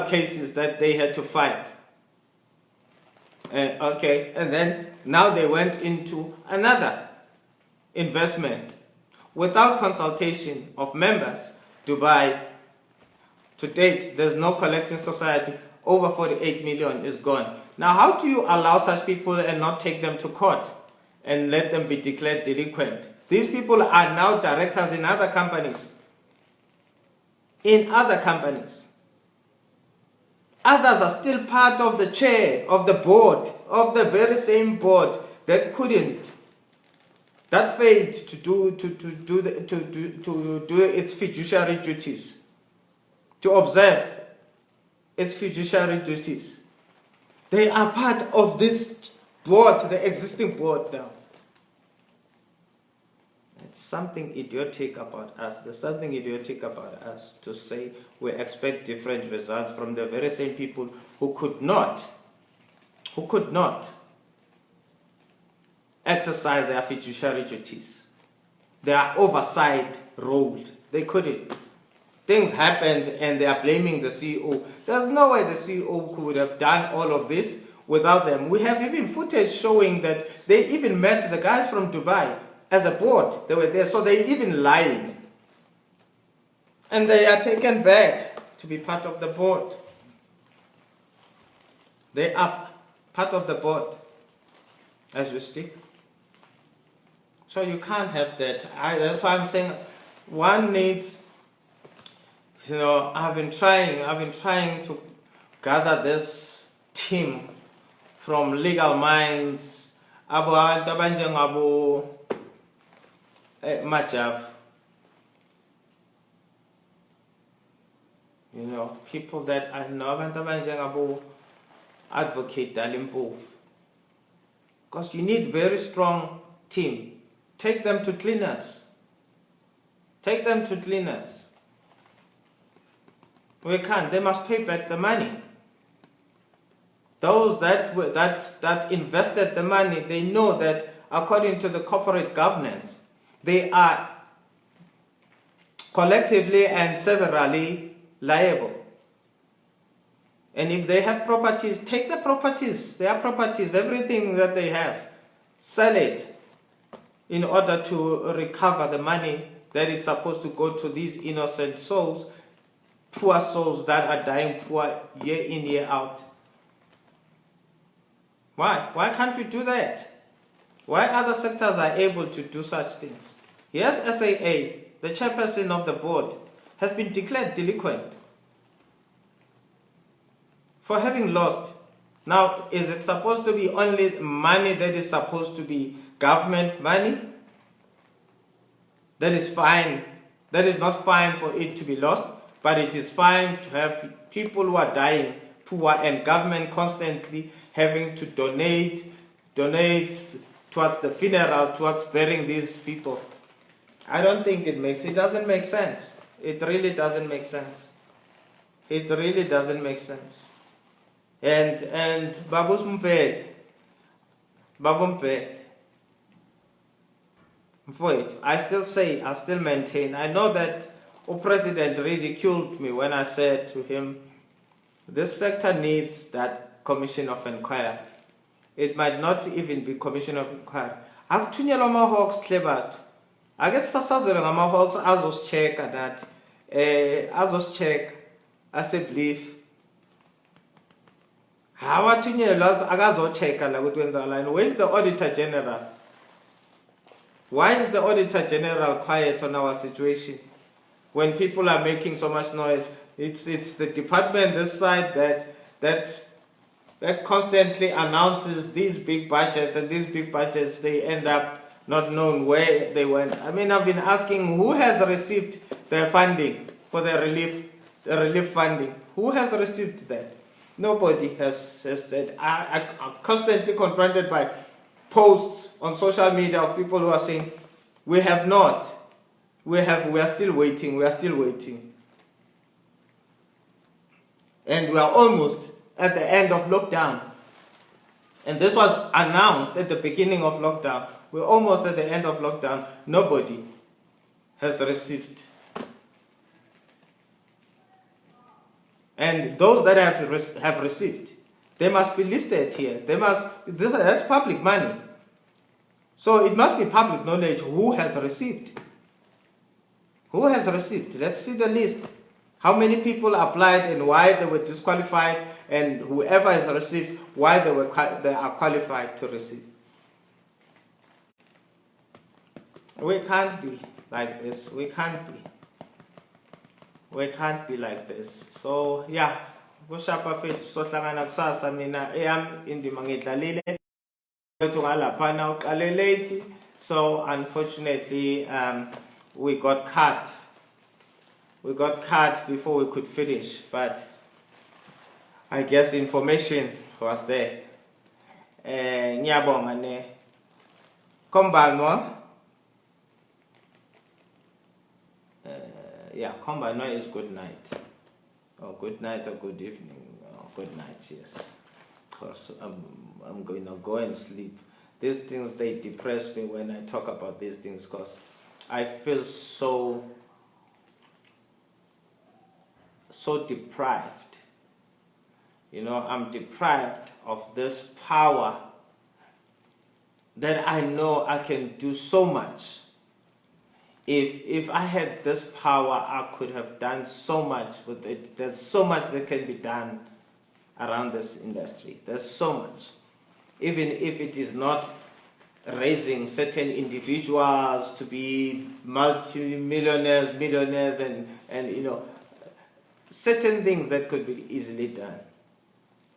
cases that they had to fight. Okay, and then now they went into another investment without consultation of members. Dubai, to date, there's no collecting society. Over 48 million is gone. Now, how do you allow such people and not take them to court and let them be declared delinquent? These people are now directors in other companies. Others are still part of the chair of the board, of the very same board that failed to do its fiduciary duties, to observe its fiduciary duties. They are part of this board, the existing board now. It's something idiotic about us. There's something idiotic about us to say we expect different results from the very same people who could not exercise their fiduciary duties, their oversight role. They couldn't. Things happened and they are blaming the CEO. There's no way the CEO could have done all of this without them. We have even footage showing that they even met the guys from Dubai as a board. They were there, so they even lying. And they are taken back to be part of the board. They are part of the board as we speak. So you can't have that. That's why I'm saying one needs, I've been trying to gather this team from legal minds, Majav, people that I know, advocate Dalimpo. Because you need very strong team. Take them to cleaners. We can't. They must pay back the money. Those that invested the money, they know that according to the corporate governance, they are collectively and severally liable. And if they have properties, take the properties, their properties, everything that they have, sell it in order to recover the money that is supposed to go to these innocent souls, poor souls that are dying poor year in, year out. Why? Why can't we do that? Why other sectors are able to do such things? Yes, SAA, the chairperson of the board, has been declared delinquent for having lost. Now, is it supposed to be only money that is supposed to be government money? That is fine. That is not fine for it to be lost, but it is fine to have people who are dying poor and government constantly having to donate towards the funerals, towards burying these people. I don't think it doesn't make sense. It really doesn't make sense. It really doesn't make sense. And Babu Mpe, I still maintain. I know that the president ridiculed me when I said to him, this sector needs that commission of inquiry. It might not even be commission of inquiry. Akuthunyelwa ama-hawks clever. I guess sasazwe ngama-hawks azoscheck that. Azoscheck asebelief. Hawathunyelwa akazochecka la ukuthi wenzakala. Where is the Auditor General? Why is the Auditor General quiet on our situation? When people are making so much noise, it's the department this side that constantly announces these big budgets, and these big budgets, they end up not knowing where they went. I mean, I've been asking who has received the funding for the relief funding. Who has received that? Nobody has said. I'm constantly confronted by posts on social media of people who are saying, we have not. We are still waiting. And we are almost at the end of lockdown. And this was announced at the beginning of lockdown. We're almost at the end of lockdown. Nobody has received. And those that have received, they must be listed here. That's public money. So it must be public knowledge who has received. Who has received? Let's see the list. How many people applied and why they were disqualified, and whoever has received, why they are qualified to receive. We can't be like this. We can't be like this. So yeah, kushapa fethu sohlangana kusasa mina eyami indima ngidlalile wethu ngalaphana uqale late. So unfortunately we got cut. We got cut before we could finish, but I guess information was there. Ngiyabonga ne. Kombanwa. Yeah, kombanwa is good night. Or good night or good evening. Or good night, yes. Because I'm going to go and sleep. These things, they depress me when I talk about these things, because I feel so deprived. You know, I'm deprived of this power that I know I can do so much. If I had this power, I could have done so much with it. There's so much that can be done around this industry. There's so much. Even if it is not raising certain individuals to be multi-millionaires, millionaires, and you know, certain things that could be easily done.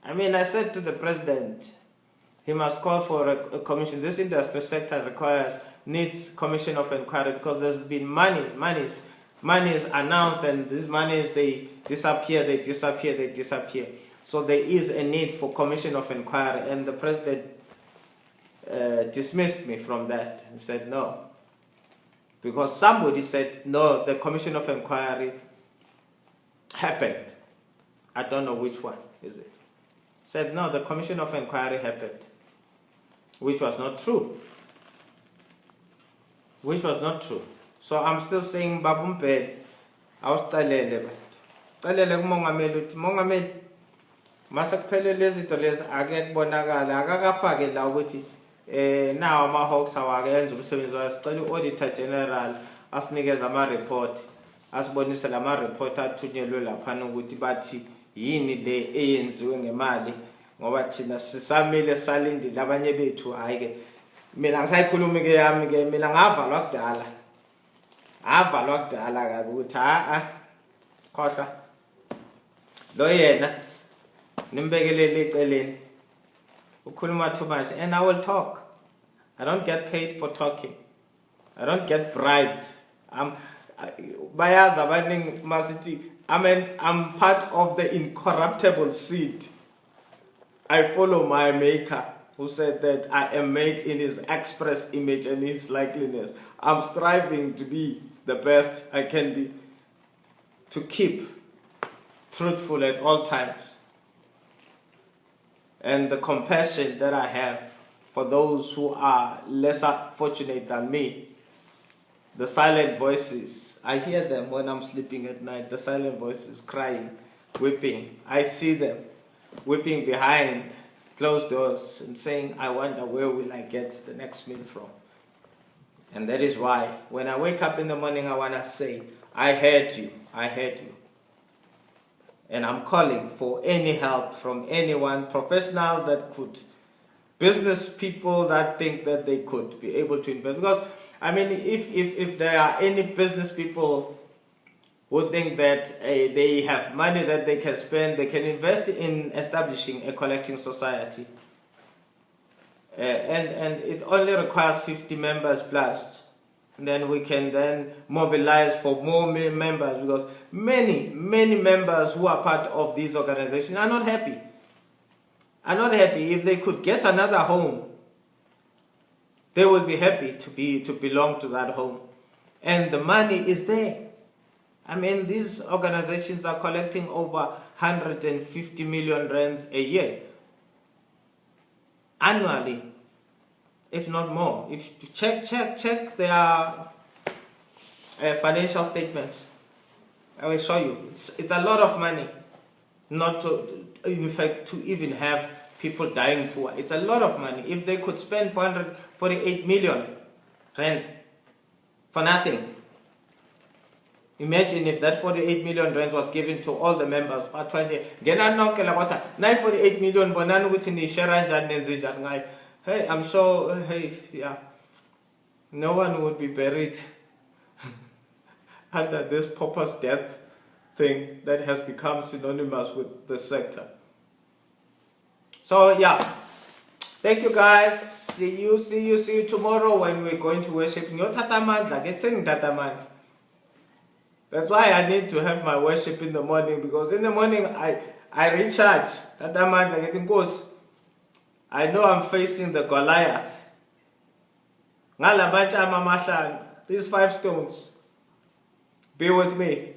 I mean, I said to the president, he must call for a commission. This industry sector needs commission of inquiry, because there's been monies announced, and these monies, they disappear. So there is a need for commission of inquiry, and the president dismissed me from that and said no, because somebody said no, the commission of inquiry happened. I don't know which one is it. Said no, the commission of inquiry happened, which was not true. So I'm still saying babumped. Awusicalele kumongameli uthi mongameli masekuphele lezi zinto lezi ake kubonakala akakafake la ukuthi nawo ama-hawks awakenza umsebenzi wayo. Sicela u-auditor general asinikeze ama-report, asibonise lama-report athunyelwe laphana ukuthi bathi yini le eyenziwe ngemali, ngoba thina sisamile salindile abanye bethu. Hayi ke mina ngisayikhulumi ke yami ke, mina ngavalwa kudala kabi ukuthi khohlwa lo yena nimbekelele eceleni ukhuluma too much. And I will talk. I don't get paid for talking. I don't get bribed. Bayazi abaningi masithi I'm part of the incorruptible seed. I follow my maker, who said that I am made in his express image and his likeness. I'm striving to be the best I can be, to keep truthful at all times. And the compassion that I have for those who are lesser fortunate than me, the silent voices, I hear them when I'm sleeping at night, the silent voices crying, weeping. I see them weeping behind closed doors and saying, I wonder where will I get the next meal from. And that is why when I wake up in the morning, I want to say, I heard you. And I'm calling for any help from anyone, professionals that could, business people that think that they could be able to invest. Because, I mean, if there are any business people who think that they have money that they can spend, they can invest in establishing a collecting society. And it only requires 50 members plus. And then we can then mobilize for more members, because many members who are part of these organizations are not happy. If they could get another home, they will be happy to belong to that home. And the money is there. I mean, these organizations are collecting over 150 million rands a year. Annually, if not more. If you check their financial statements, I will show you. It's a lot of money, not to, in fact, to even have people dying poor. It's a lot of money. If they could spend 448 million rands for nothing, imagine if that 48 million rands was given to all the members. 948 million. Hey, I'm sure. Hey, yeah, no one would be buried under this pauper's death thing that has become synonymous with the sector. So yeah, thank you guys. See you tomorrow when we're going to worship. That's why I need to have my worship in the morning, because in the morning I recharge. I know I'm facing the Goliath. These 5 stones. Be with me.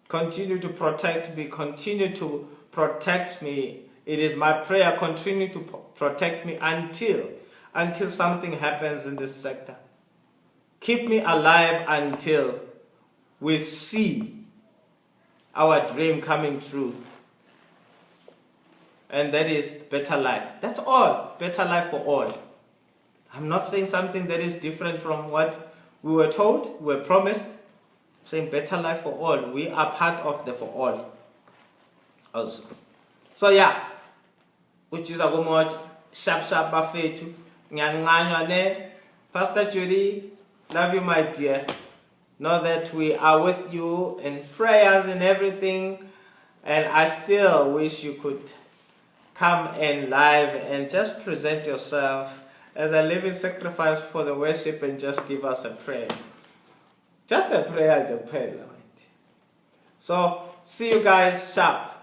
Continue to protect me. Continue to protect me. It is my prayer. Continue to protect me until something happens in this sector. Keep me alive until we see our dream coming true. And that is better life. That's all. Better life for all. I'm not saying something that is different from what we were told, we were promised. I'm saying better life for all. We are part of the for all also. So yeah, which is a good sharp bafethu. Pastor Judy, love you, my dear. Know that we are with you in prayers and everything. And I still wish you could come in live and just present yourself as a living sacrifice for the worship and just give us a prayer. Just a prayer, So, see you guys sharp.